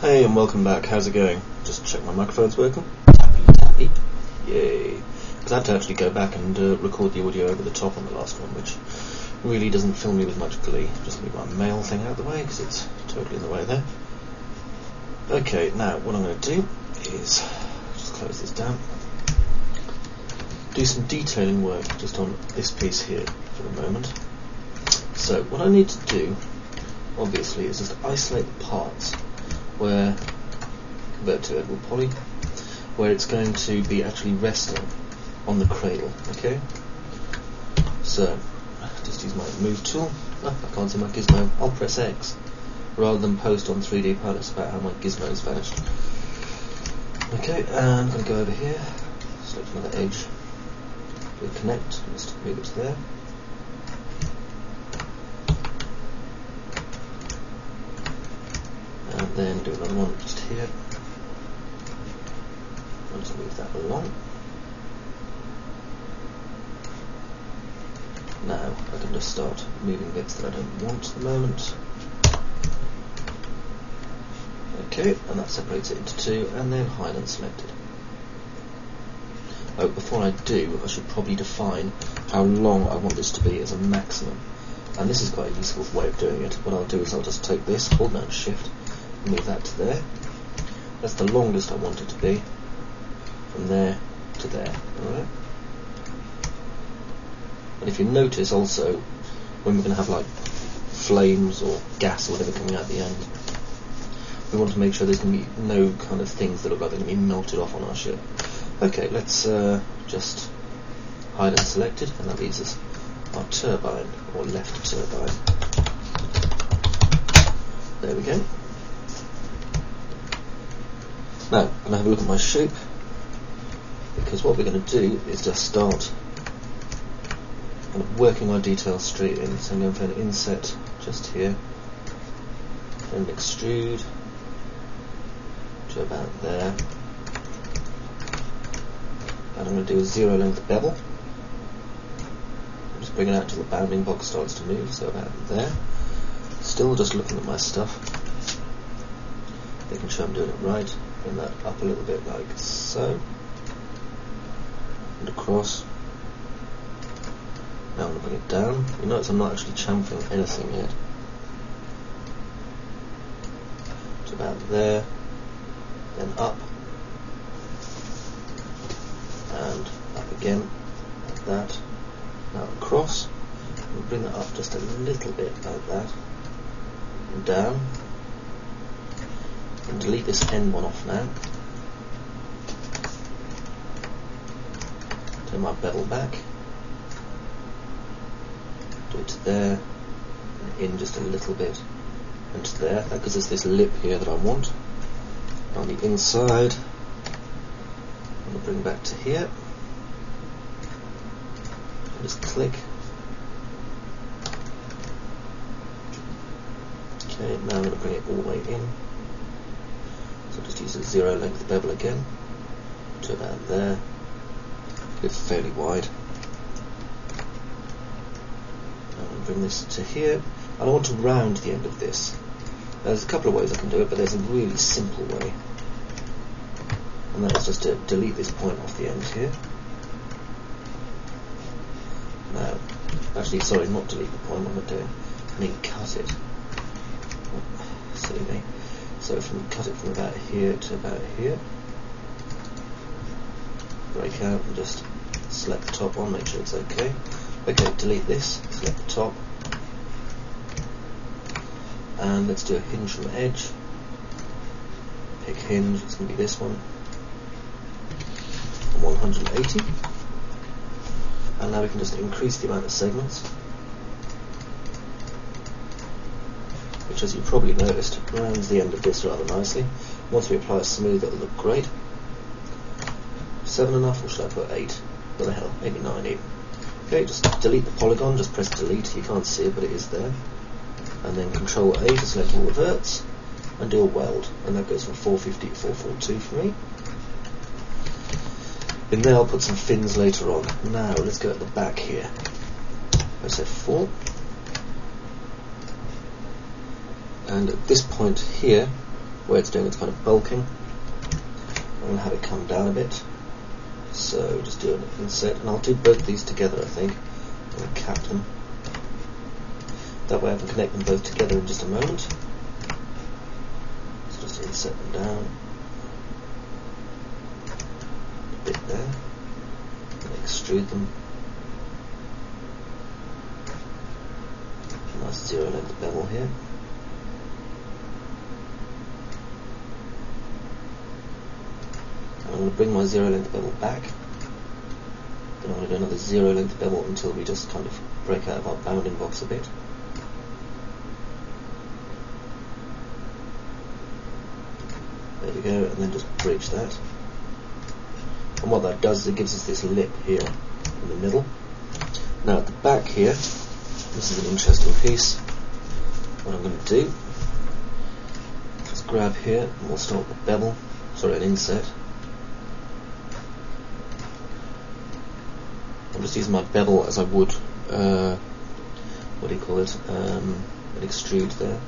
Hey and welcome back, how's it going? Just check my microphone's working. Tappy tappy. Yay. Because I had to actually go back and record the audio over the top on the last one, which really doesn't fill me with much glee. Just leave my mail thing out of the way because it's totally in the way there. Okay, now what I'm going to do is just close this down. Do some detailing work just on this piece here for the moment. So what I need to do, obviously, is just isolate the parts where, convert to Edward Poly, where it's going to be actually resting on the cradle, okay? So, just use my move tool. Oh, I can't see my gizmo. I'll press X, rather than post on 3D pilots about how my gizmo's vanished. Okay, and I'm going to go over here, select another edge, do a connect, just move it to there. And then do another one just here. I'll just move that along. Now I can just start moving bits that I don't want at the moment. Okay, and that separates it into two, and then hide unselected. Oh, before I do, I should probably define how long I want this to be as a maximum. And this is quite a useful way of doing it. What I'll do is I'll just take this, hold down Shift, move that to there. That's the longest I want it to be. From there to there. Alright? And if you notice also, when we're going to have like flames or gas or whatever coming out the end, we want to make sure there's going to be no kind of things that look like they're going to be melted off on our ship. Okay, let's just hide unselected, and that leaves us our turbine, or left turbine. There we go. Now, I'm going to have a look at my shape, because what we're going to do is just start kind of working our details straight in. So I'm going for an inset just here, then extrude to about there, and I'm going to do a zero length bevel. Just bring it out until the bounding box starts to move, so about there. Still just looking at my stuff, making sure I'm doing it right. Bring that up a little bit like so, and across. Now I'm going to bring it down. You notice I'm not actually chamfering anything yet. To about there, then up, and up again, like that. Now across, and bring that up just a little bit like that, and down. And delete this end one off now. Turn my bevel back. Do it to there, and in just a little bit, and to there. That gives us this lip here that I want. On the inside, I'm going to bring back to here. And just click. Okay, now I'm going to bring it all the way in. So just use a zero length bevel again to about there. It's fairly wide. And bring this to here. And I want to round the end of this. There's a couple of ways I can do it, but there's a really simple way. And that is just to delete this point off the end here. Now, actually, sorry, not delete the point, what am I doing? I mean cut it. Oh, silly me. So cut it from about here to about here. Break out and just select the top on, make sure it's okay. Okay, delete this, select the top. And let's do a hinge from edge. Pick hinge, it's going to be this one. 180. And now we can just increase the amount of segments, which, as you probably noticed, rounds the end of this rather nicely. Once we apply a smooth, it'll look great. 7 enough, or should I put 8? What the hell, maybe 9 even. Okay, just delete the polygon, just press delete, you can't see it but it is there. And then Control A to select all the verts, and do a weld, and that goes from 450 to 442 for me. In there I'll put some fins later on. Now let's go at the back here. Press F4. And at this point here, where it's doing its kind of bulking. I'm going to have it come down a bit. So just do an inset, and I'll do both these together, I think. I'm going to cap them. That way I can connect them both together in just a moment. So just inset them down. A bit there. And extrude them. Nice zero length bevel here. I'm going to bring my zero length bevel back. Then I'm going to do another zero length bevel until we just kind of break out of our bounding box a bit. There we go, and then just bridge that. And what that does is it gives us this lip here in the middle. Now at the back here, this is an interesting piece. What I'm going to do is grab here, and we'll start with a bevel, sorry, an inset. I'm just using my bevel as I would, what do you call it, an extrude there.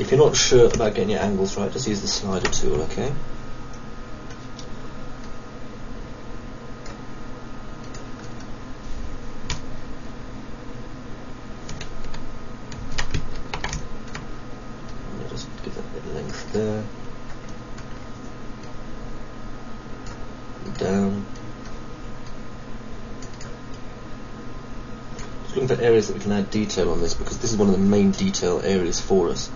If you're not sure about getting your angles right, just use the slider tool, okay? Just give that a bit of length there. Down. Just looking for areas that we can add detail on this, because this is one of the main detail areas for us.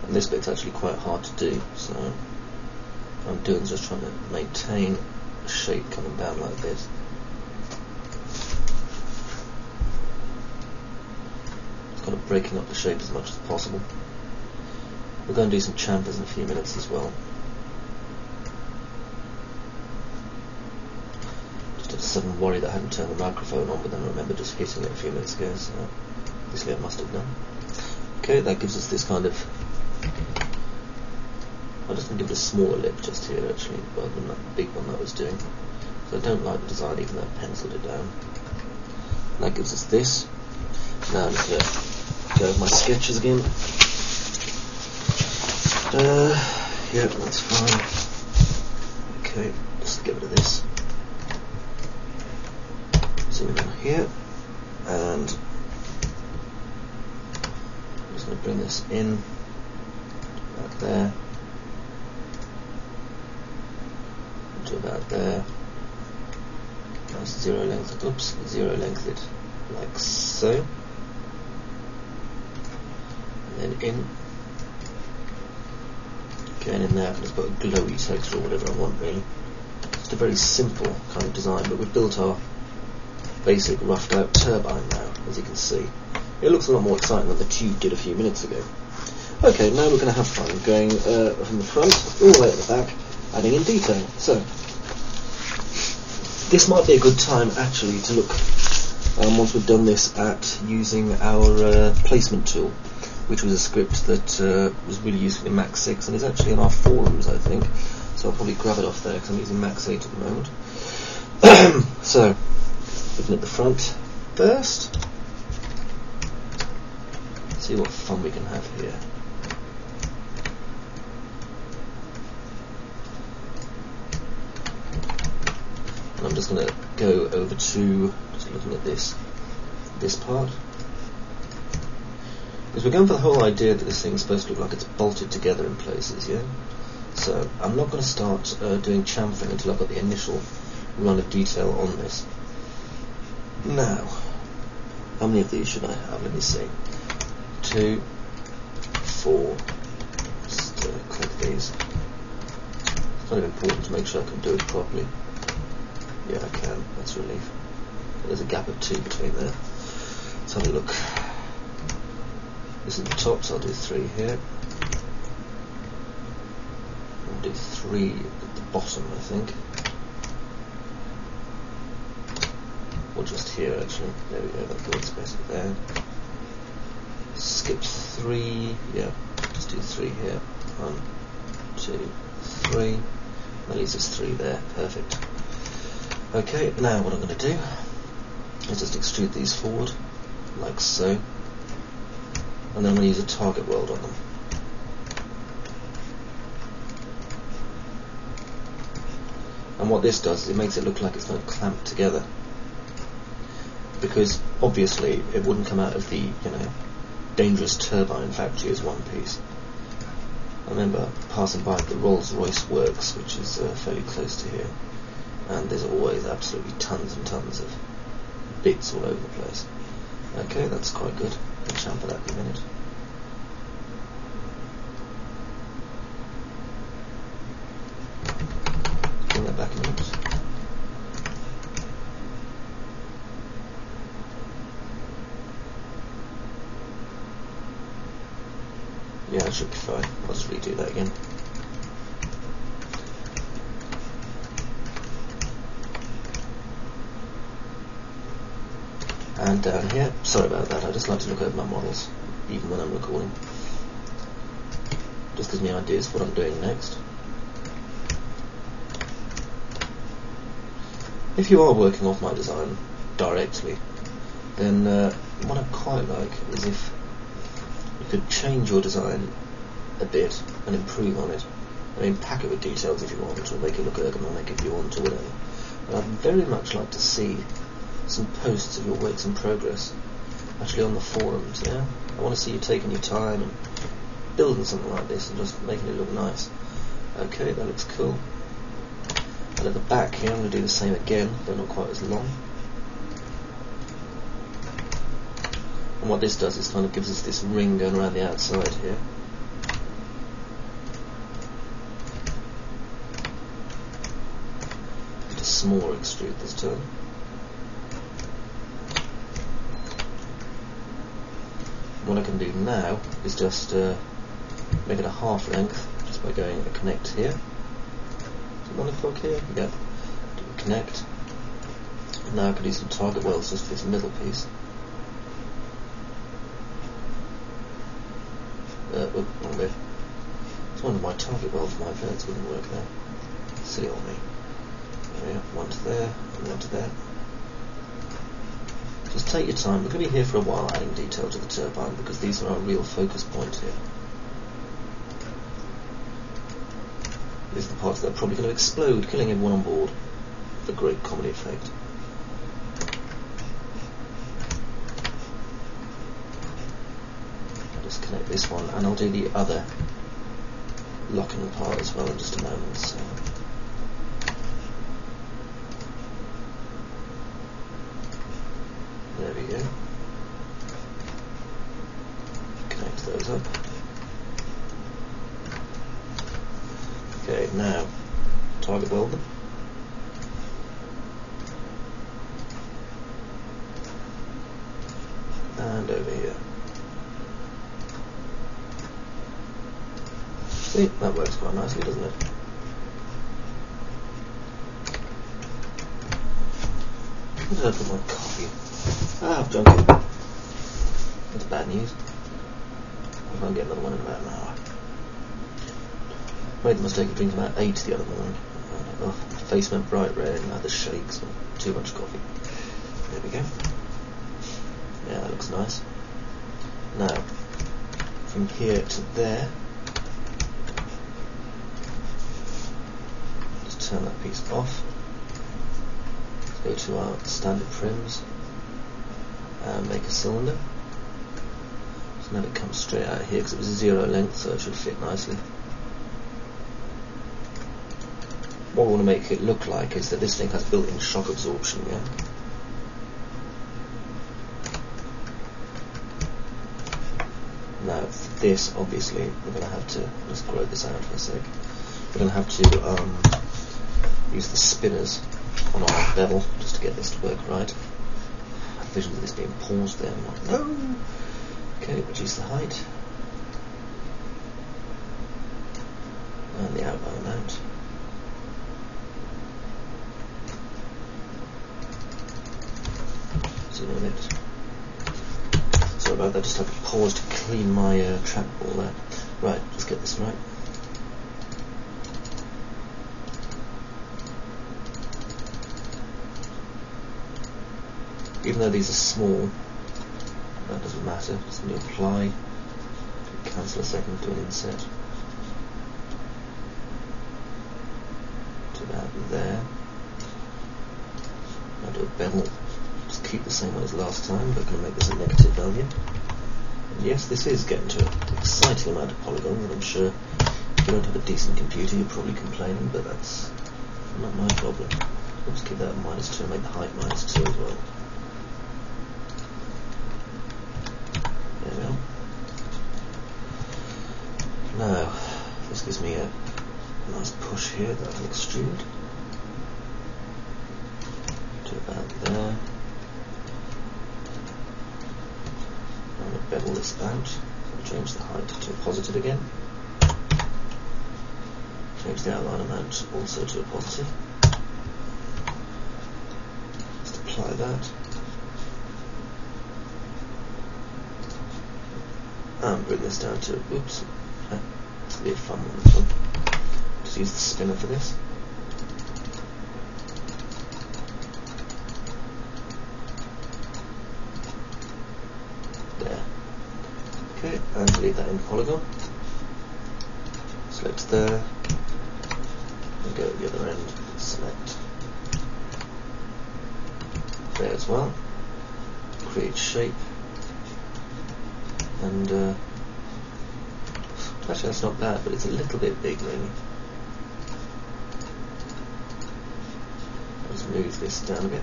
And this bit's actually quite hard to do, so what I'm doing is just trying to maintain a shape coming down like this. Just kind of breaking up the shape as much as possible. We're going to do some chamfers in a few minutes as well. Just had a sudden worry that I hadn't turned the microphone on, but then I remember just hitting it a few minutes ago, so obviously I must have done. Okay, that gives us this kind of, I'm just going to give it a smaller lip just here actually, rather than that big one that I was doing. So I don't like the design even though I penciled it down. And that gives us this. Now I'm just going to go over my sketches again. Yeah, that's fine. Okay, just get rid of this. Zoom in here, and I'm just going to bring this in, about there, to about there. Nice zero length. Oops, zero length it like so, and then in. And in there I can just put a glowy texture or whatever I want really. Just a very simple kind of design, but we've built our basic roughed out turbine now, as you can see. It looks a lot more exciting than the tube did a few minutes ago. Okay, now we're going to have fun going from the front all the way to the back, adding in detail. So, this might be a good time actually to look, once we've done this, at using our placement tool, which was a script that was really useful in Max 6 and is actually in our forums, I think. So I'll probably grab it off there because I'm using Max 8 at the moment. So, looking at the front first, see what fun we can have here. And I'm just going to go over to, just looking at this part. Because we're going for the whole idea that this thing is supposed to look like it's bolted together in places, yeah? So I'm not going to start doing chamfering until I've got the initial run of detail on this. Now, how many of these should I have? Let me see. 2, 4, just click these. It's kind of important to make sure I can do it properly. Yeah, I can, that's a relief. There's a gap of 2 between there. Let's have a look. This is the top, so I'll do 3 here. I'll do 3 at the bottom, I think. Or just here, actually. There we go, that works better there. 3, yeah, just do 3 here. 1, 2, 3. That leaves us 3 there, perfect. Okay, now what I'm going to do is just extrude these forward, like so, and then I'm going to use a target weld on them. And what this does is it makes it look like it's not clamped together, because obviously it wouldn't come out of the dangerous turbine factory as one piece. I remember passing by the Rolls-Royce works, which is fairly close to here, and there's always absolutely tons and tons of bits all over the place. Okay, that's quite good. I'll chamfer that in a minute. Bring that back in a minute. Yeah, that should be fine. I'll just redo that again. And down here, sorry about that, I just like to look over my models, even when I'm recording. Just gives me ideas of what I'm doing next. If you are working off my design directly, then what I quite like is if you could change your design a bit and improve on it. I mean, pack it with details if you want, or make it look ergonomic if you want, or whatever. But I'd very much like to see some posts of your works in progress, actually on the forums, yeah? I want to see you taking your time and building something like this and just making it look nice. Okay, that looks cool. And at the back here I'm going to do the same again, but not quite as long. And what this does is kind of gives us this ring going around the outside here. Just a smaller extrude this time. What I can do now is just make it a half length just by going a connect here. Is it 1 o'clock here? Yep. Do a connect. And now I can do some target welds just for this middle piece. Wrong bit. It's one of my target welds, my verts wouldn't work there. Silly on me. There we go. 1 to there, and 1 to there. Just take your time. We're going to be here for a while adding detail to the turbine because these are our real focus point here. These are the parts that are probably going to explode, killing everyone on board for great comedy effect. I'll just connect this one and I'll do the other locking part as well in just a moment. So. There we go. Connect those up. Okay, now target weld them. And over here. See, that works quite nicely, doesn't it? Where did I put my coffee? Ah, I've drunk it. That's bad news. I can't get another one in about an hour. Made the mistake of drinking about 8 the other morning. Oh, my face went bright red and I had the shakes and too much coffee. There we go. Yeah, that looks nice. Now, from here to there, just turn that piece off. Let's go to our standard trims. Make a cylinder. So now it comes straight out here because it was 0 length, so it should fit nicely. What we want to make it look like is that this thing has built-in shock absorption, yeah? Now for this, obviously, we're going to have to, let's grow this out for a sec. We're going to have to use the spinners on our bevel just to get this to work right. Vision of this being paused there. No. Okay, reduce the height and the outbound mount. Zoom in a bit. Sorry about that, just have to pause to clean my trackball there. Right, let's get this right. Even though these are small, that doesn't matter. Just going to apply, cancel a second, do an inset. To that there. I'll do a bevel. Just keep the same way as last time, but going to make this a negative value. And yes, this is getting to an exciting amount of polygons, and I'm sure if you don't have a decent computer, you're probably complaining, but that's not my problem. Let's keep that at -2 and make the height -2 as well. There we are. Now, this gives me a nice push here that I can extrude to about there. I'm going to bevel this out, change the height to a positive again, change the outline amount also to a positive, just apply that, and bring this down to, oops, it's going to be a fun one, this one. Just use the spinner for this. There. Okay, and delete that in polygon. Select there, and go to the other end, select there as well. Create shape, and actually that's not bad, but it's a little bit big really. I'll just move this down a bit.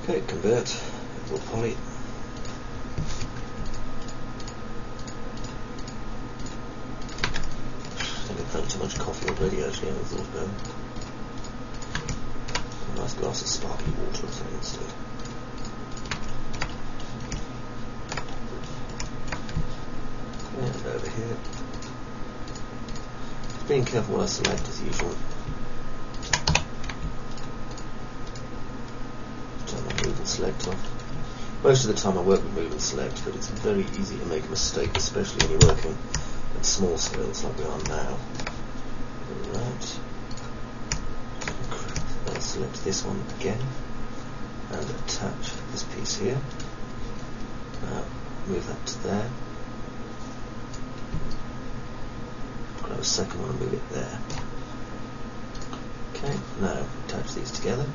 Okay, convert, or poly. I think I've done too much coffee already actually, I haven't thought about it. A nice glass of sparkly water or something instead. And over here. Being careful what I select as usual. Turn my move and select off. Most of the time I work with move and select, but it's very easy to make a mistake, especially when you're working at small scales like we are now. Right. I'll select this one again and attach this piece here. Now move that to there. Grab a second one and move it there. Okay, now attach these together.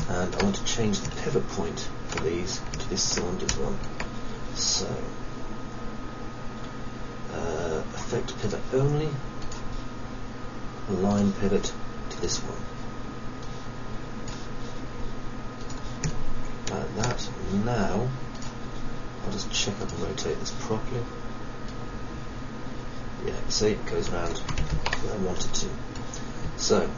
And I want to change the pivot point for these to this cylinder's one. So, effect pivot only, align pivot to this one. Like that. Now, I'll just check I can rotate this properly. Yeah, see, it goes around where I want it to. So,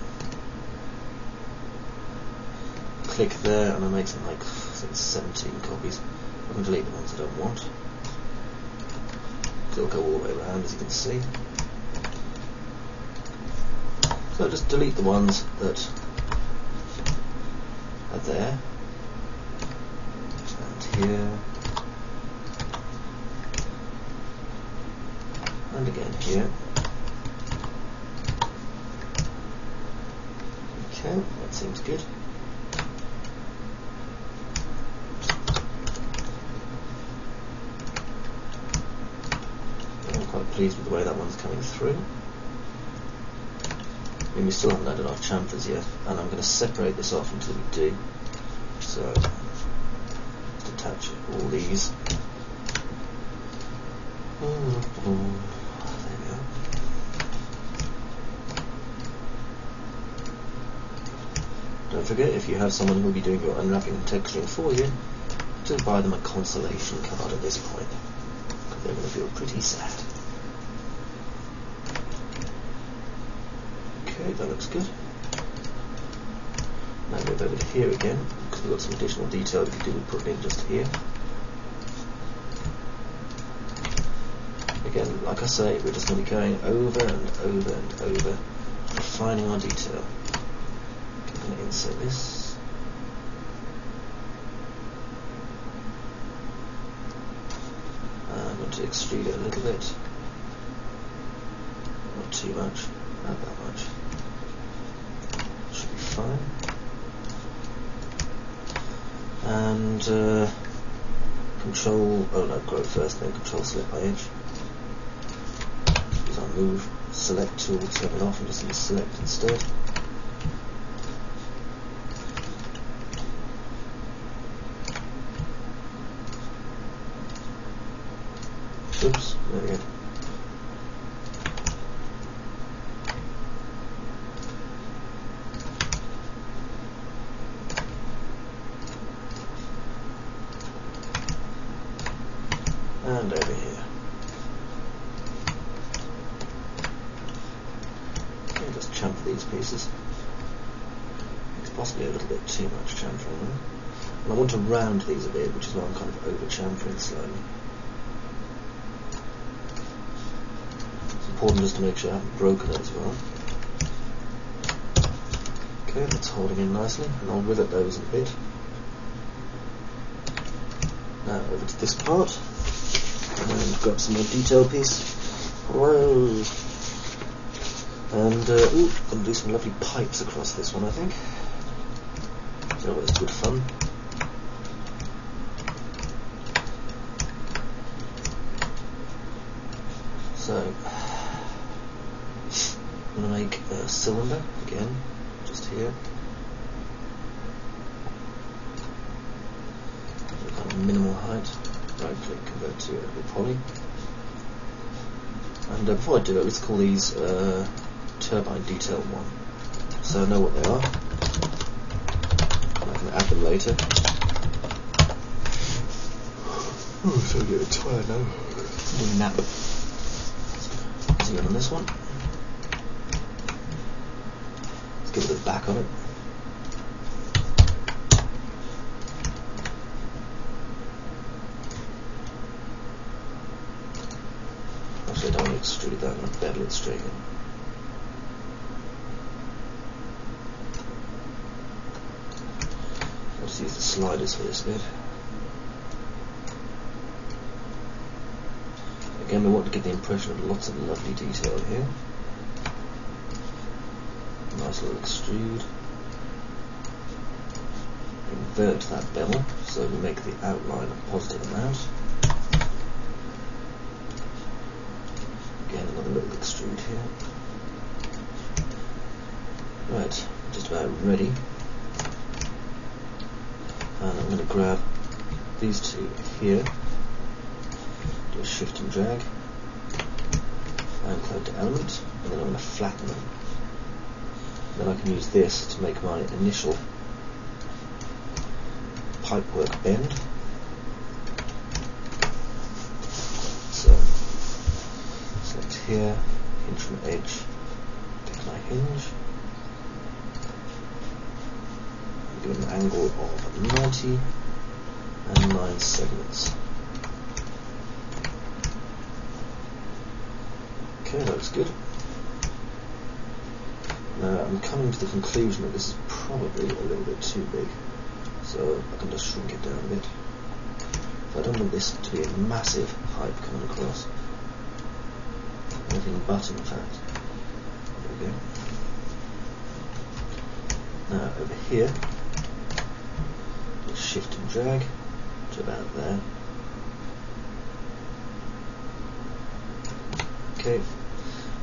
click there and I make something like, I think 17 copies. I'm going to delete the ones I don't want. It'll go all the way around, as you can see. So just delete the ones that are there. And here. And again here. Okay, that seems good. I'm quite pleased with the way that one's coming through. I mean, we still haven't added our chamfers yet, and I'm going to separate this off until we do. So, just attach all these. There we go. Don't forget, if you have someone who will be doing your unwrapping and texturing for you, to buy them a consolation card at this point, because they're going to feel pretty sad. Okay, that looks good. Now move over to here again, because we've got some additional detail we could do with putting in just here. Again, like I say, we're just going to be going over and over and over, refining our detail. I'm going to insert this. I'm going to extrude it a little bit. Not too much, not that much. Should be fine. And grow first, then control select by edge. Use our move select tool, turn it off and just use select instead. Oops, there we go. And over here. Okay, just chamfer these pieces. It's possibly a little bit too much chamfering them. And I want to round these a bit, which is why I'm kind of over chamfering slightly. It's important just to make sure I haven't broken it as well. Okay, that's holding in nicely, and I'll rivet those in a bit. Now over to this part. And grab some more detail piece. Whoa! And I'm going to do some lovely pipes across this one, I think. It's always good fun. So I'm going to make a cylinder again, just here. Kind of minimal height. Right click, convert to a poly. And before I do it, let's call these turbine detail 1. So I know what they are. And I can add them later. Oh, so I get tired now. I'm nap. Zoom in on this one. Let's give it a back on it. Actually, I don't want to extrude that, I'm going to bevel it straight in. I'll just use the sliders for this bit. Again, we want to give the impression of lots of lovely detail here. Nice little extrude. Invert that bevel so we make the outline a positive amount. Again, another little extrude here. Right, just about ready. And I'm going to grab these two here, do a shift and drag, and code to element, and then I'm going to flatten them. Then I can use this to make my initial pipework bend. So, select here, hinge from edge, take my hinge, and give it an angle of 90 and 9 segments. Okay, that looks good. Now I'm coming to the conclusion that this is probably a little bit too big, so I can just shrink it down a bit. So I don't want this to be a massive pipe coming across. Anything but, in fact. There we go. Now over here, just shift and drag to about there. Okay.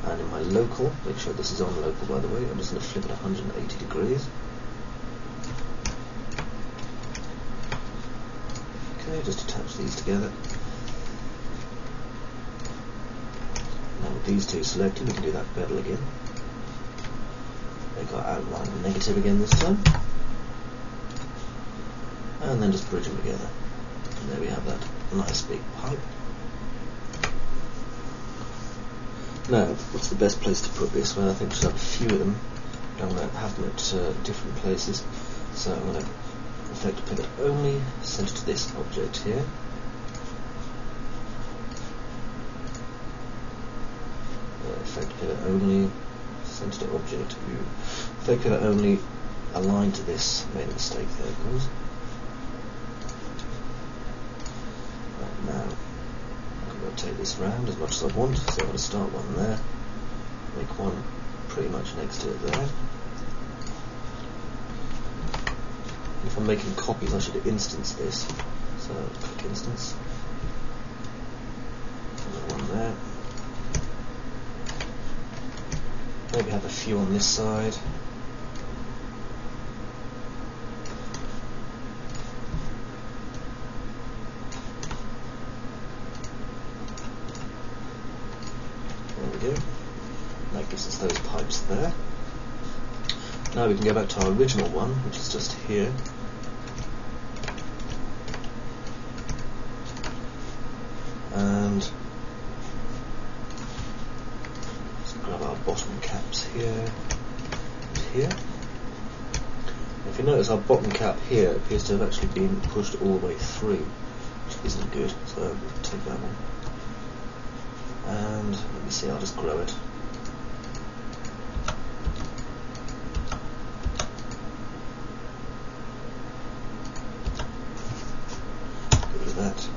And in my local, make sure this is on local by the way, I'm just going to flip it 180 degrees. Okay, just attach these together. Now with these two selected, we can do that bevel again. Make our outline negative again this time. And then just bridge them together. And there we have that nice big pipe. Now, what's the best place to put this? Well, I think we should have a few of them. I'm going to have them at different places. So I'm going to effect pivot only, center to this object here. Effect pivot only, center to object view. Effect pivot only, aligned to this. Made a mistake there, of course. Right, now I can rotate this round as much as I want, so I'm going to start one there, make one pretty much next to it there. If I'm making copies, I should instance this. So click instance. Another one there. Maybe have a few on this side. There we go. That gives us those pipes there. Now we can go back to our original one, which is just here. And let's grab our bottom caps here and here. If you notice, our bottom cap here appears to have actually been pushed all the way through, which isn't good, so we'll take that one. And let me see, I'll just grow it. Get rid of that.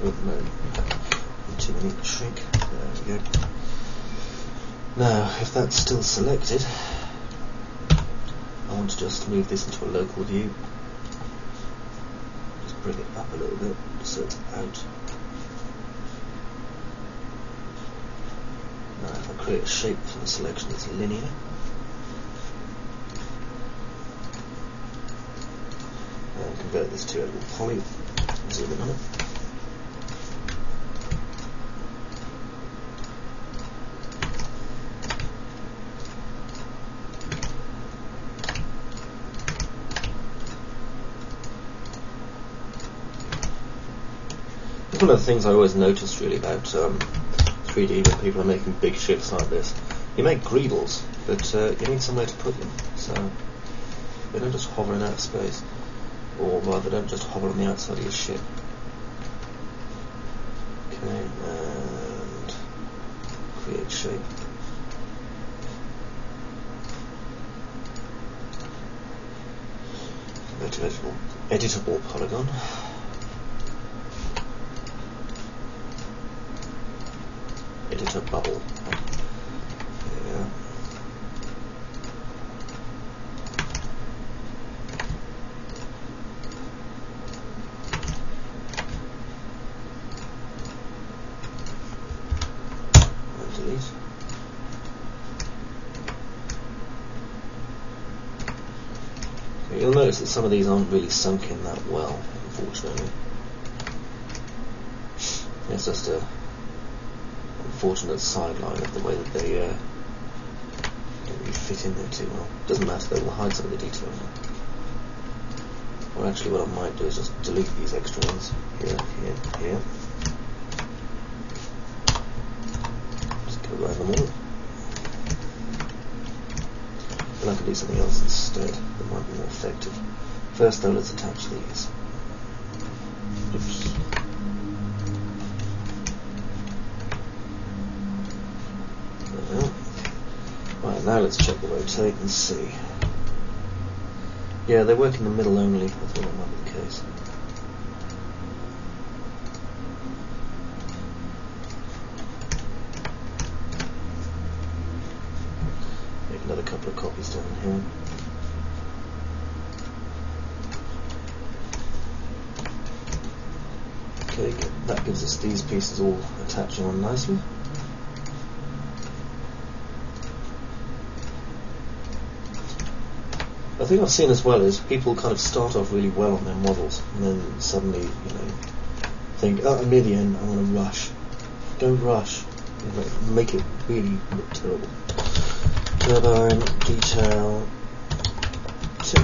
Oh no, too many, shrink. There we go. Now, if that's still selected, I want to just move this into a local view. Just bring it up a little bit so it's out. Now, if I create a shape for the selection that's linear, and convert this to a poly, zoom in on it. One of the things I always noticed really about 3D when people are making big shifts like this, you make greebles, but you need somewhere to put them, so they don't just hover in outer space, or rather don't just hover on the outside of your ship. Okay, and create shape. Go to editable polygon. Editor bubble. There we go. And delete. Okay, you'll notice that some of these aren't really sunk in that well, unfortunately. It's just a unfortunate sideline of the way that they don't really fit in there too well. Doesn't matter though, we'll hide some of the detail now. Or actually what I might do is just delete these extra ones. Here, here, here. Just combine them all. Then I can do something else instead that might be more effective. First though, let's attach these. Oops. Right, now let's check the rotate and see. Yeah, they work in the middle only. I thought that might be the case. Make another couple of copies down here. Okay, that gives us these pieces all attaching on nicely. The thing I've seen as well is people kind of start off really well on their models and then suddenly, think, oh, I'm near the end, I want to rush. Don't rush. Make it really look terrible. Turbine, detail, 2.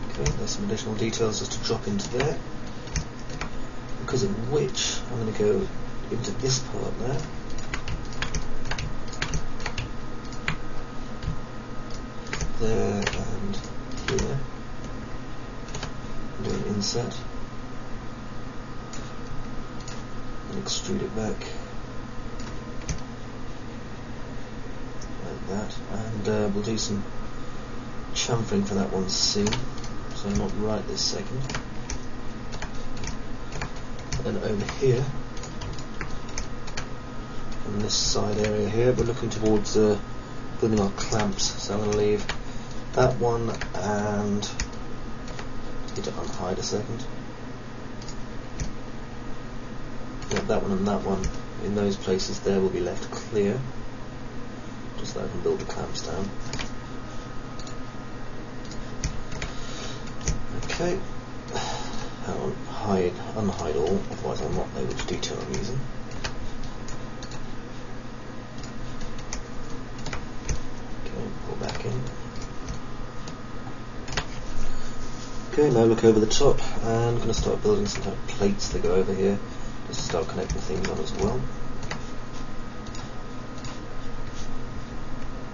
Okay, there's some additional details just to drop into there. Because of which, I'm going to go into this part there. There and here, and do an inset and extrude it back like that, and we'll do some chamfering for that one soon, so not right this second. And then over here, on this side area here, we're looking towards putting our clamps, so I'm going to leave that one and get to unhide a second. Yeah, that one and that one in those places there will be left clear, just so I can build the clamps down. Okay, I'll unhide all, otherwise I'll not know which detail I'm using. Okay, pull back in. Okay, now look over the top, and I'm going to start building some kind of plates that go over here, just to start connecting things on as well.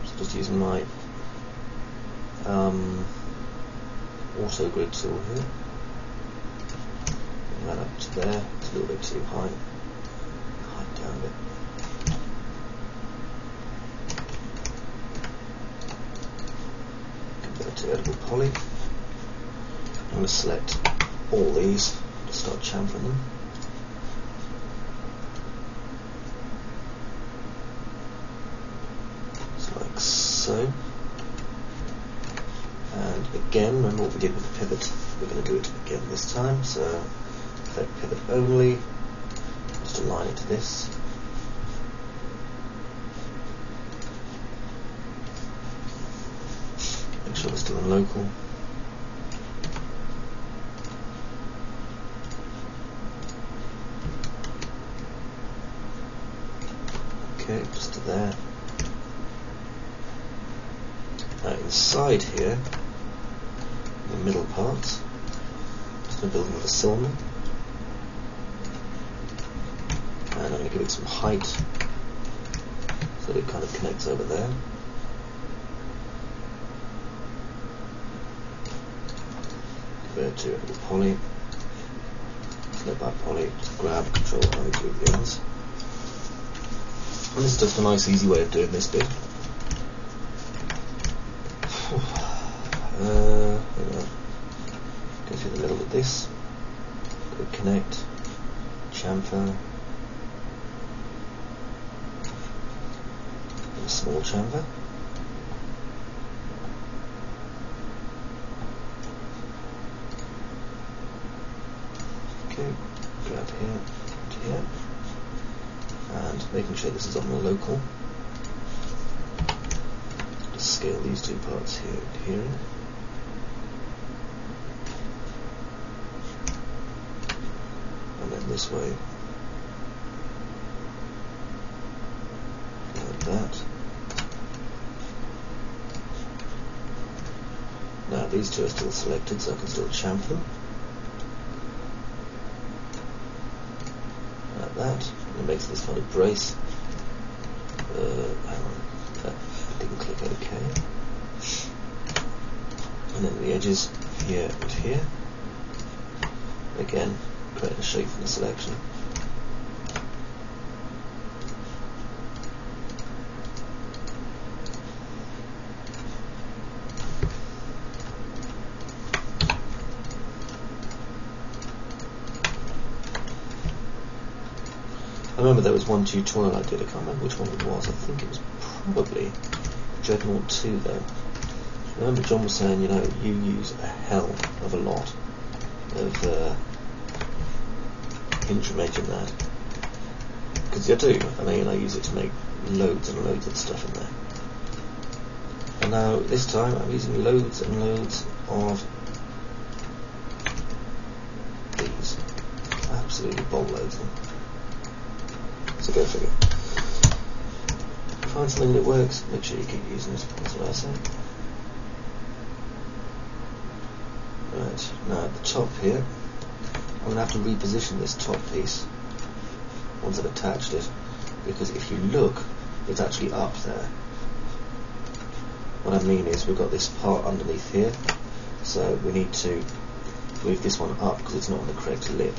So just using my auto grid tool here. Bring that up to there, it's a little bit too high. Hide down a bit. Convert to edible poly. I'm going to select all these to start chamfering them. Just like so. And again, remember what we did with the pivot, we're going to do it again this time, so select pivot only, just align it to this. Make sure we're still in local. Okay, just to there. Now inside here, the middle parts, just going to build another cylinder, and I'm going to give it some height so that it kind of connects over there. Convert to the poly, select by poly, just grab, control only two of the ends. And this is just a nice easy way of doing this bit. Go through the middle with this, quick connect, chamfer, and a small chamfer. Okay, grab here to here, and making sure this is on the local. Just scale these two parts here and here. And then this way, like that. Now these two are still selected, so I can still chamfer them. Like that. And it makes this kind of brace. Hang on, that didn't click OK. And then the edges here and here. Again, create a shape from the selection. I remember there was one tutorial I did, I can't remember which one it was, I think it was probably Dreadnought 2 though. I remember John was saying, you know, you use a hell of a lot of information in that. Because I do, I mean, I use it to make loads and loads of stuff in there. And now, this time, I'm using loads and loads of these. Absolutely bomb loads of them. So go figure. Find something that works, make sure you keep using it, that's what I say. Right, now at the top here, I'm going to have to reposition this top piece once I've attached it, because if you look, it's actually up there. What I mean is we've got this part underneath here, so we need to move this one up because it's not on the correct lip.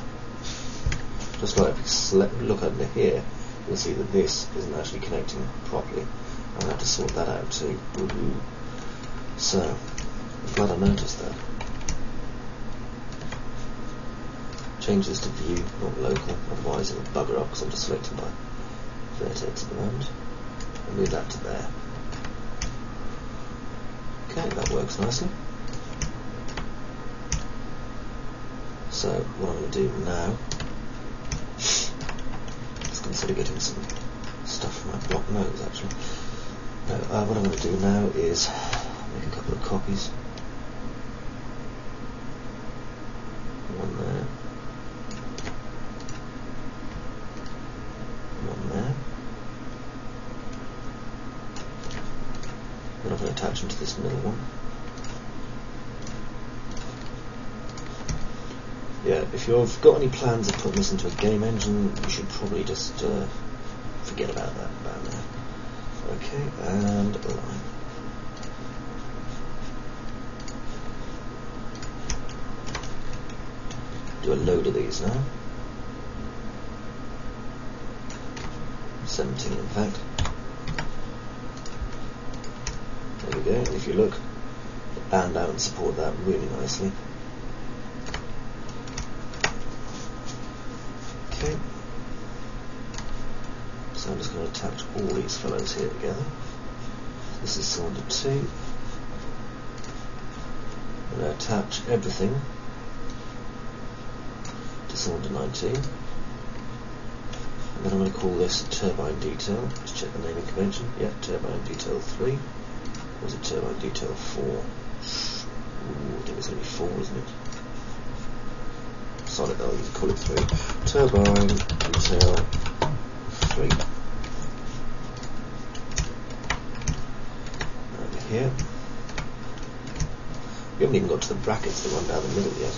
Just like if you look under here, you'll see that this isn't actually connecting properly. I'm going to have to sort that out too. So, I'm glad I noticed that. Change this to view, not local, otherwise it will bugger up because I'm just selecting my vertex at the moment. I'll move that to there. Okay, that works nicely. So what I'm going to do now is consider getting some stuff from my block nose actually. What I'm going to do now is make a couple of copies. One there. One there. Then I'm going to attach them to this middle one. Yeah, if you've got any plans of putting this into a game engine, you should probably just forget about that about now. Okay, and align. Do a load of these now. 17 in fact. There we go, and if you look, they band out and support that really nicely. Okay. So I'm just going to attach all these fellows here together. This is cylinder 2. I'm going to attach everything to cylinder 19. And then I'm going to call this turbine detail. Just check the naming convention. Yeah, turbine detail 3. Or is it turbine detail 4? Ooh, I think it's going to be 4, isn't it? Solid, I'll call it 3. Turbine detail 3. Over here. We haven't even got to the brackets that run down the middle yet.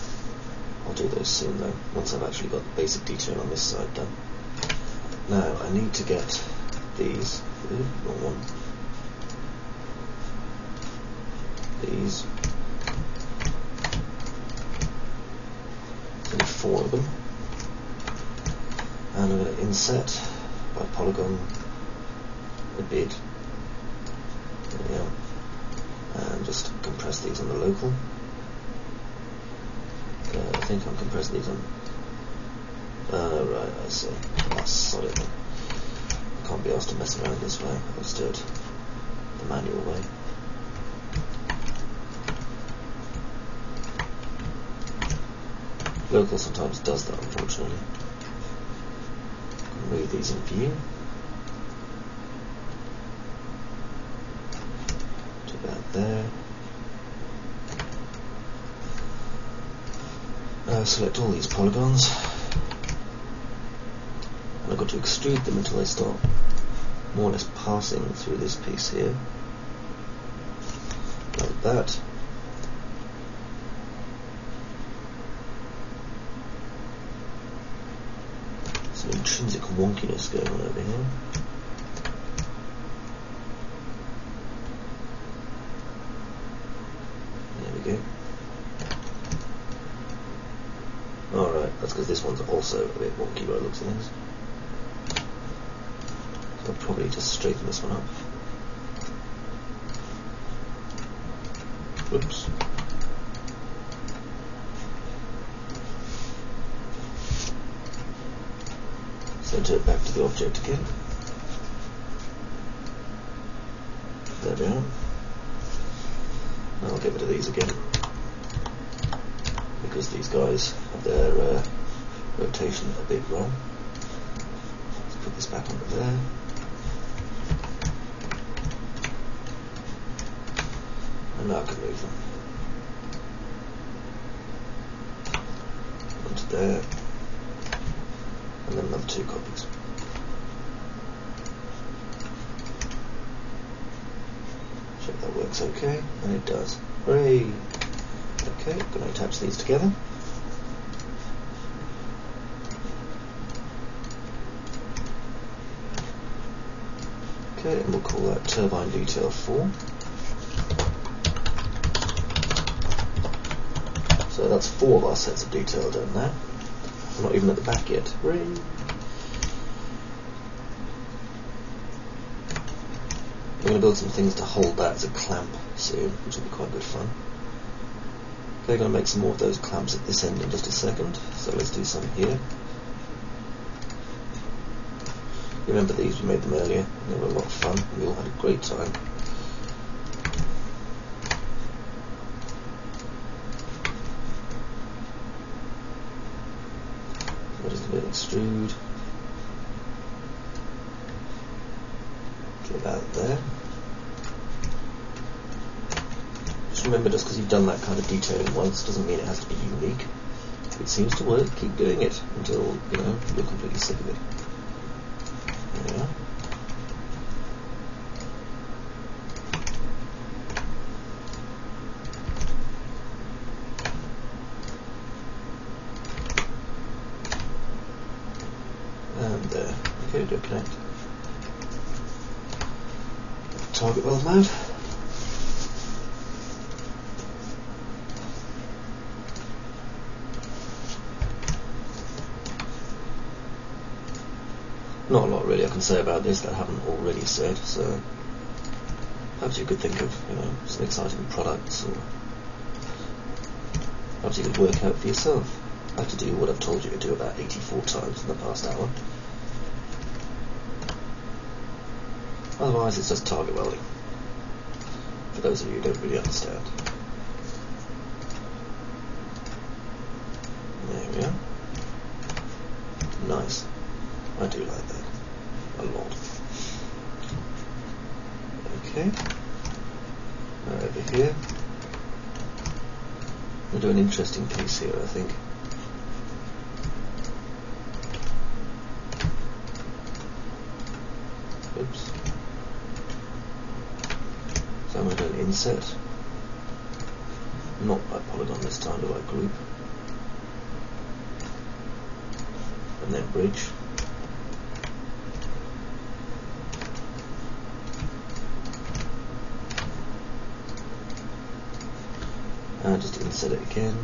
I'll do those soon though, once I've actually got the basic detail on this side done. Now, I need to get these. Ooh, wrong one. These. There's only 4 of them. And I'm going to inset by polygon a bit. There we are. And just compress these on the local. I think I'm compressing these on. Oh, right, I see. That's solid then. I can't be asked to mess around this way. Let's do it the manual way. Local sometimes does that, unfortunately. Move these in view. Do that there. Select all these polygons. And I've got to extrude them until they start more or less passing through this piece here. Like that. Some intrinsic wonkiness going on over here. There we go. Alright, that's because this one's also a bit wonky by the looks of things. So I'll probably just straighten this one up. Whoops. Center it back to the object again. There we are. Now I'll get rid of these again, because these guys have their rotation a bit wrong. Let's put this back onto there. And now I can move them onto there. And then another 2 copies. Check that works okay, and it does. Hooray! Okay, I'm going to attach these together. Okay, and we'll call that turbine detail 4. So that's 4 of our sets of detail done now. We're not even at the back yet. Hooray! I'm going to build some things to hold that as a clamp soon, which will be quite good fun. Okay, going to make some more of those clamps at this end in just a second, so let's do some here. You remember these, we made them earlier, they were a lot of fun, we all had a great time. So just a bit of extrude. To about there. Remember, just because you've done that kind of detailing once doesn't mean it has to be unique. If it seems to work, keep doing it until, you know, you're completely sick of it. There we are. And there. Okay, do a connect. Target weld mode. Not a lot really I can say about this that I haven't already said, so perhaps you could think of, you know, some exciting products, or perhaps you could work out for yourself how to do what I've told you to do about 84 times in the past hour. Otherwise it's just target welding, for those of you who don't really understand. There we are. Nice. I do like that a lot. Okay. Now over here, we'll do an interesting piece here, I think. Oops. So I'm going to do an inset. Not by polygon this time, but by group. And then bridge. And just insert it again,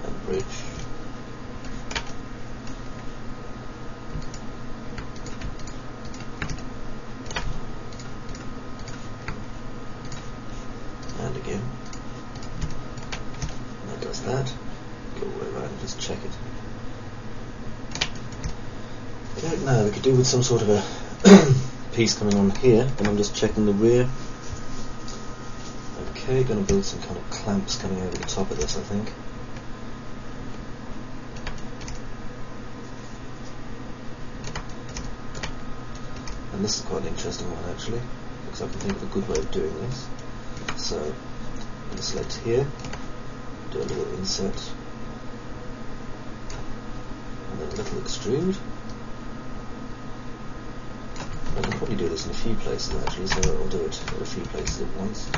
and bridge. And again. And that does that. Go all the way around and just check it. Okay, now we could do with some sort of a piece coming on here, and I'm just checking the rear. Okay, going to build some kind of clamps coming over the top of this, I think. And this is quite an interesting one actually, because I can think of a good way of doing this. So, I'm going to select here, do a little inset, and then a little extrude. I can probably do this in a few places actually, so I'll do it in a few places at once.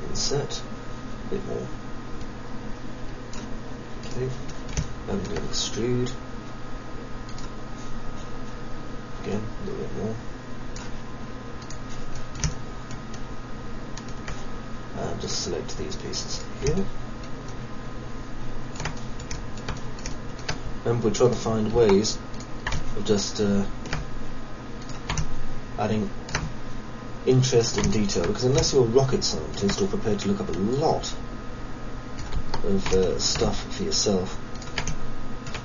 Inset, a bit more. Okay, and do an extrude. Again, a little bit more. And just select these pieces here. And we're trying to find ways of just adding interest and detail, because unless you're a rocket scientist or prepared to look up a lot of stuff for yourself,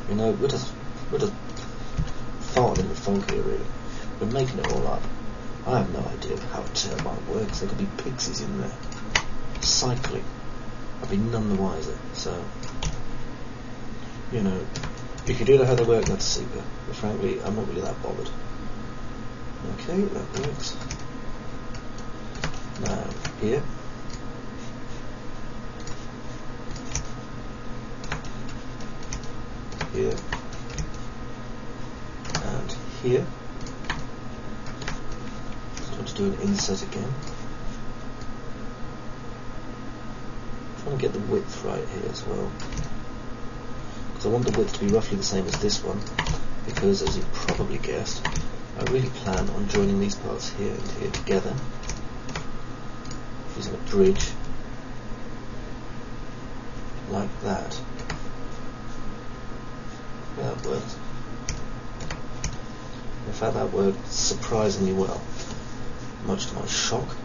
you know, we're just farting in the fog here really. We're making it all up. I have no idea how a turbine works. There could be pixies in there cycling. I'd be none the wiser. So, you know, if you do know how they work, that's super. But frankly, I'm not really that bothered. Okay, that works. Now, here. Here. And here. So I'm just doing an inset again. Trying to get the width right here as well. Because I want the width to be roughly the same as this one, because as you probably guessed, I really plan on joining these parts here and here together using a bridge like that. Yeah, that worked. In fact, that worked surprisingly well. much to my shock.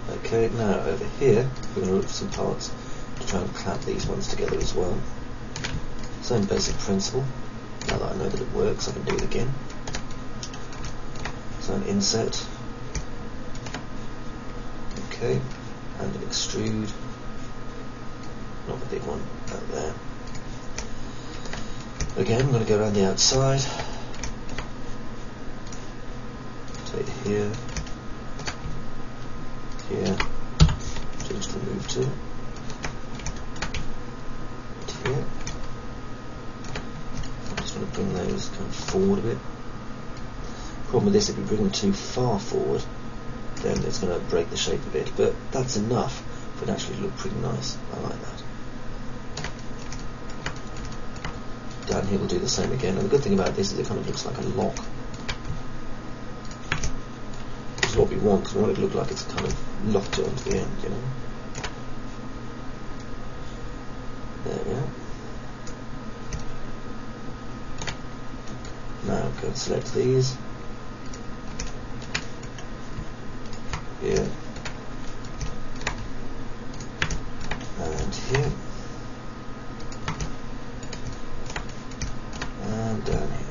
Okay, now over here we're going to look for some parts to try and clamp these ones together as well. Same basic principle. Now that I know that it works, I can do it again. So an inset, okay, and an extrude, not the big one, out there. Again, I'm going to go around the outside, take it here, here, change the move to, here. I'm just going to bring those kind of forward a bit. Problem with this, if you bring them too far forward, then it's going to break the shape a bit, but that's enough for it to actually look pretty nice. I like that. Down here we'll do the same again, and the good thing about this is it kind of looks like a lock. Which is what we want, because we want it to look like it's kind of locked onto the end, you know. There we are. Now go and select these. Here. And here. And down here.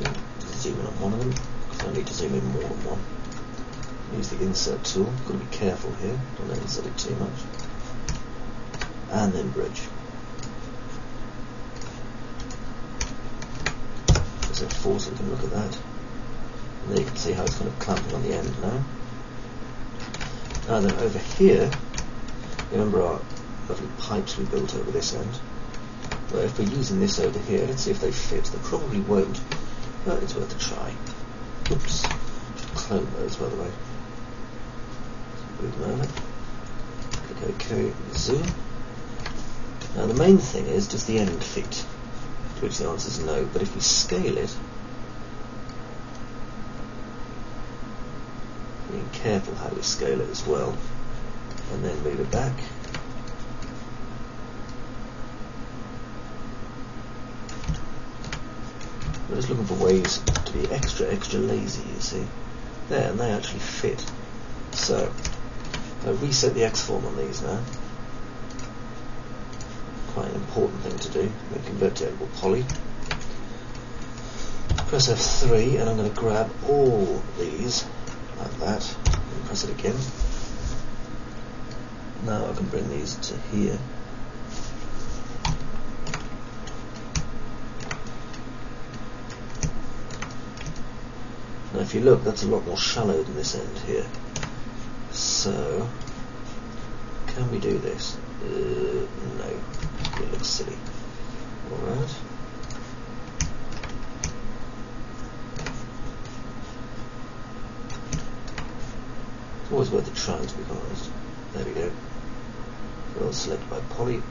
Okay, zoom in on one of them, because I need to zoom in more than one. Use the insert tool, got to be careful here, don't insert it too much. And then bridge. There's F4 so we can look at that. And there you can see how it's kind of clamping on the end now. Now then over here, remember our lovely pipes we built over this end? Well, if we're using this over here, let's see if they fit. They probably won't, but it's worth a try. Oops, should clone those by the way. Move them over. Click OK, zoom. Now the main thing is, does the end fit? To which the answer is no, but if we scale it, being careful how we scale it as well, and then move it back. We're just looking for ways to be extra lazy, you see. There, and they actually fit. So, I reset the X-form on these now. Quite an important thing to do. I'm going to convert to editable poly. Press F3 and I'm going to grab all these like that and press it again. Now I can bring these to here. Now if you look, that's a lot more shallow than this end here. So, can we do this? No, it looks silly. Alright. It's always worth a try, to be honest. There we go. So I'll select by poly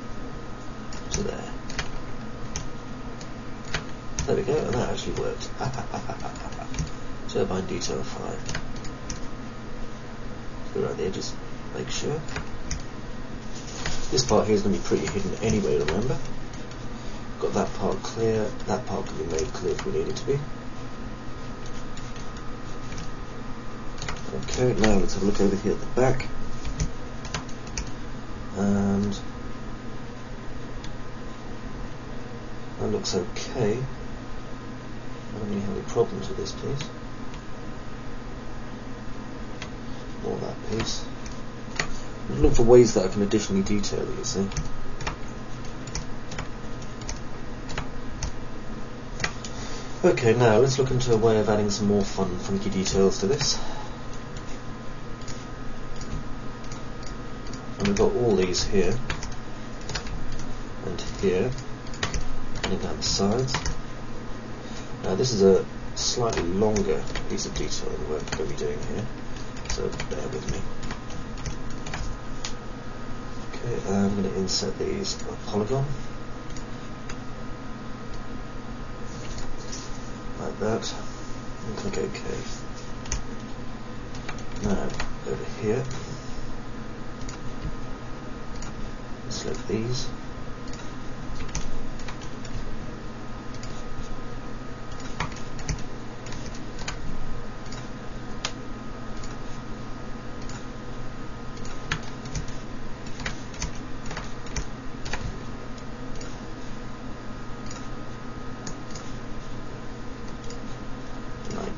to there. There we go, and that actually worked. Turbine detail 5. Go around the edges, make sure. This part here is going to be pretty hidden anyway, remember. Got that part clear, that part can be made clear if we need it to be. Okay, now let's have a look over here at the back. And that looks okay. I don't really have any problems with this piece. More that piece. Look for ways that I can additionally detail it, you see. Okay, now let's look into a way of adding some more fun, funky details to this. And we've got all these here, and here, and down the sides. Now this is a slightly longer piece of detailing work we're going to be doing here, so bear with me. Okay, I'm going to insert these by polygon, like that, and click OK. Now, over here, select these,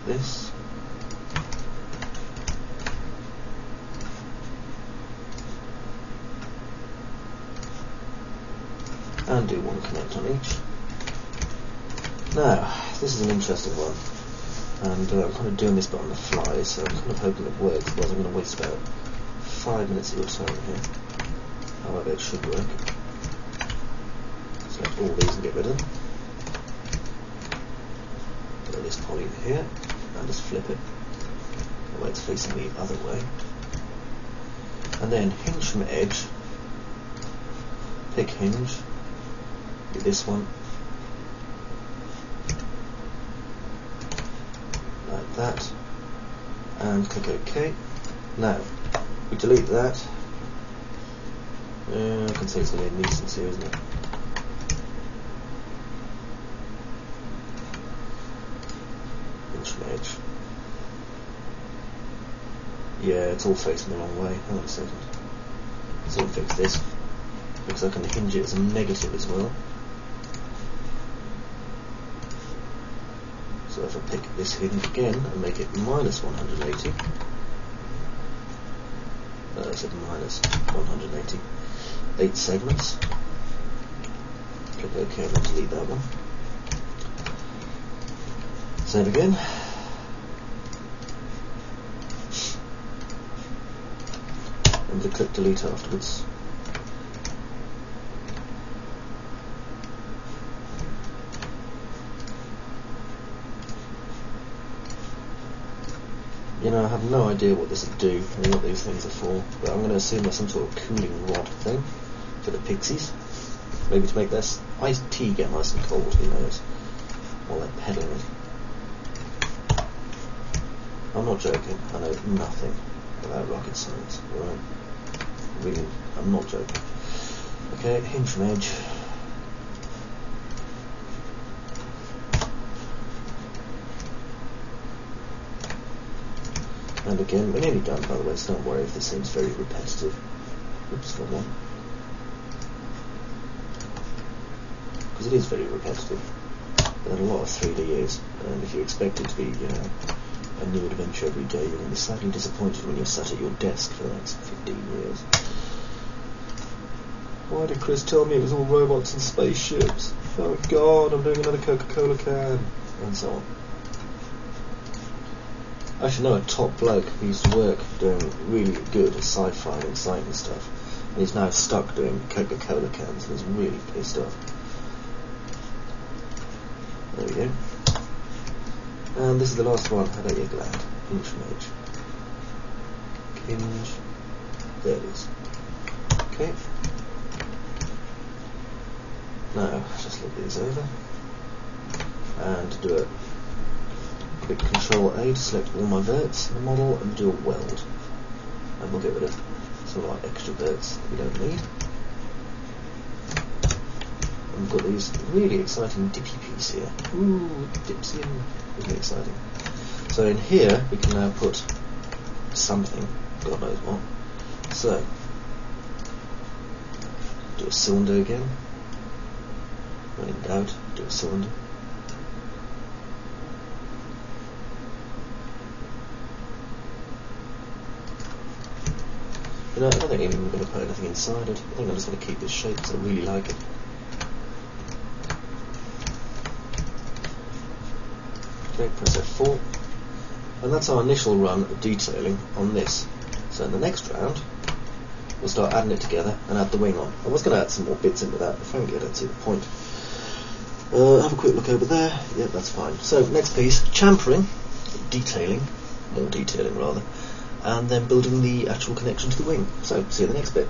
this. And do one connect on each. Now, this is an interesting one, and I'm kind of doing this bit on the fly, so I'm kind of hoping it works, otherwise I'm going to waste about 5 minutes of your time here. However, it should work. Select all these and get rid of them. Put this poly here, and just flip it, the way it's facing the other way. And then hinge from edge, pick hinge, do this one, like that, and click OK. Now, we delete that. I can see it's going to be a nuisance here, isn't it? Hinge from edge. Yeah, it's all facing the wrong way. Hang on a second. So I'll fix this, because I can hinge it as a negative as well. So if I pick this hinge again and make it minus 180, I said minus 180, 8 segments, click OK and then delete that one. Save again. And click delete afterwards. You know, I have no idea what this would do or what these things are for, but I'm going to assume there's some sort of cooling rod thing for the pixies. Maybe to make their iced tea get nice and cold, who knows, while they're peddling it. I'm not joking, I know nothing about rocket science, right? Really, I'm not joking. Okay, hinge from edge. And again, we're nearly done, by the way, so don't worry if this seems very repetitive. Oops, got one. Because it is very repetitive. But a lot of 3D is, and if you expect it to be, you know, a new adventure every day, you're going to be slightly disappointed when you're sat at your desk for the next 15 years. Why did Chris tell me it was all robots and spaceships? Oh God, I'm doing another Coca-Cola can, and so on. I actually know a top bloke who used to work doing really good sci-fi and science stuff, and he's now stuck doing Coca-Cola cans, and he's really pissed off. There we go. And this is the last one. How about you, glad? Hinge from edge. Hinge. There it is. Okay. Now, just look these over, and do it. Click Control A to select all my verts in the model and do a weld. And we'll get rid of some of our extra verts that we don't need. And we've got these really exciting dippy piece here. Ooh, it dips in. Really exciting. So in here we can now put something, God knows what. So, do a cylinder again. When in doubt, do a cylinder. You know, I don't think even we're going to put anything inside it. I think I'm just going to keep this shape because I really like it. Okay, press F4. And that's our initial run of detailing on this. So in the next round, we'll start adding it together and add the wing on. I was going to add some more bits into that, but frankly I don't see the point. Have a quick look over there. Yep, that's fine. So next piece, chamfering, detailing, more detailing rather, and then building the actual connection to the wing. So see you in the next bit.